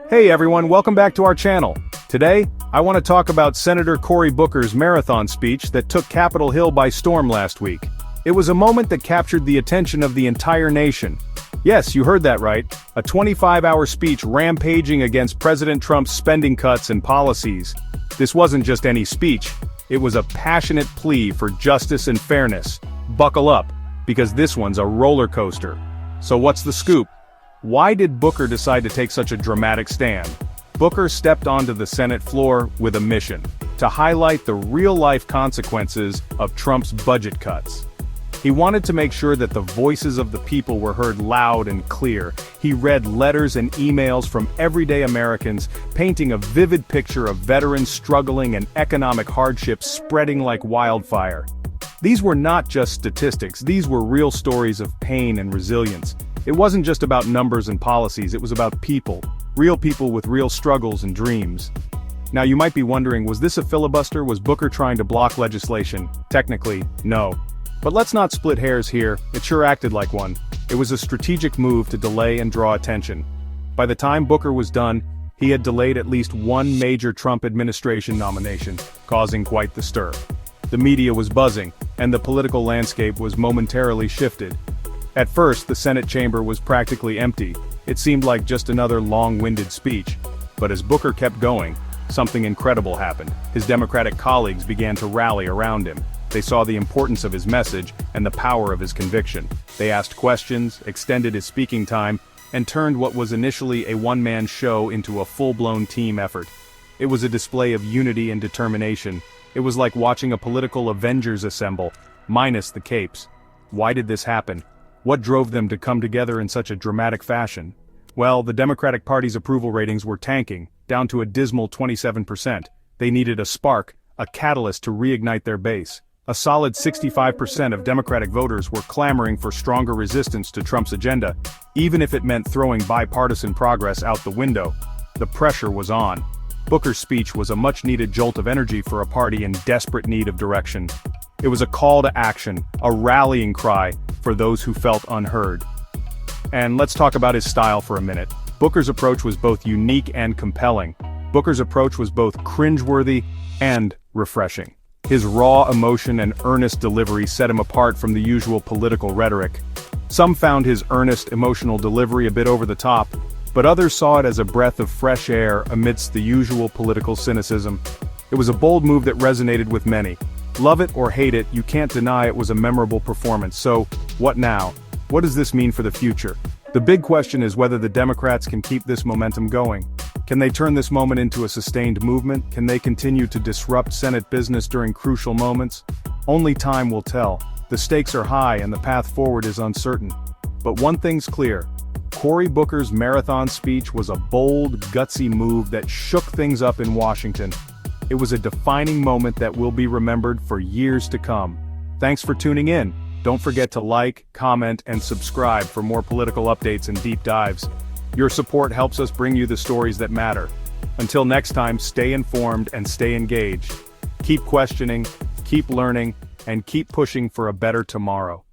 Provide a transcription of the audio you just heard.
Hey everyone, welcome back to our channel. Today, I want to talk about Senator Cory Booker's marathon speech that took Capitol Hill by storm last week. It was a moment that captured the attention of the entire nation. Yes, you heard that right, a 25-hour speech rampaging against President Trump's spending cuts and policies. This wasn't just any speech, it was a passionate plea for justice and fairness. Buckle up, because this one's a roller coaster. So what's the scoop? Why did Booker decide to take such a dramatic stand? Booker stepped onto the Senate floor with a mission: to highlight the real-life consequences of Trump's budget cuts. He wanted to make sure that the voices of the people were heard loud and clear. He read letters and emails from everyday Americans, painting a vivid picture of veterans struggling and economic hardships spreading like wildfire. These were not just statistics, these were real stories of pain and resilience. It wasn't just about numbers and policies, it was about people. Real people with real struggles and dreams. Now you might be wondering, was this a filibuster? Was Booker trying to block legislation? Technically, no. But let's not split hairs here, it sure acted like one. It was a strategic move to delay and draw attention. By the time Booker was done, he had delayed at least one major Trump administration nomination, causing quite the stir. The media was buzzing, and the political landscape was momentarily shifted. At first, the Senate chamber was practically empty. It seemed like just another long-winded speech. But as Booker kept going, something incredible happened. His Democratic colleagues began to rally around him. They saw the importance of his message and the power of his conviction. They asked questions, extended his speaking time, and turned what was initially a one-man show into a full-blown team effort. It was a display of unity and determination. It was like watching a political Avengers assemble, minus the capes. Why did this happen? What drove them to come together in such a dramatic fashion? Well, the Democratic Party's approval ratings were tanking, down to a dismal 27%. They needed a spark, a catalyst to reignite their base. A solid 65% of Democratic voters were clamoring for stronger resistance to Trump's agenda, even if it meant throwing bipartisan progress out the window. The pressure was on. Booker's speech was a much-needed jolt of energy for a party in desperate need of direction. It was a call to action, a rallying cry for those who felt unheard. And let's talk about his style for a minute. Booker's approach was both unique and compelling. Booker's approach was both cringeworthy and refreshing. His raw emotion and earnest delivery set him apart from the usual political rhetoric. Some found his earnest, emotional delivery a bit over the top, but others saw it as a breath of fresh air amidst the usual political cynicism. It was a bold move that resonated with many. Love it or hate it, you can't deny it was a memorable performance. So, what now? What does this mean for the future? The big question is whether the Democrats can keep this momentum going. Can they turn this moment into a sustained movement? Can they continue to disrupt Senate business during crucial moments? Only time will tell. The stakes are high and the path forward is uncertain. But one thing's clear. Cory Booker's marathon speech was a bold, gutsy move that shook things up in Washington. It was a defining moment that will be remembered for years to come. Thanks for tuning in. Don't forget to like, comment, and subscribe for more political updates and deep dives. Your support helps us bring you the stories that matter. Until next time, stay informed and stay engaged. Keep questioning, keep learning, and keep pushing for a better tomorrow.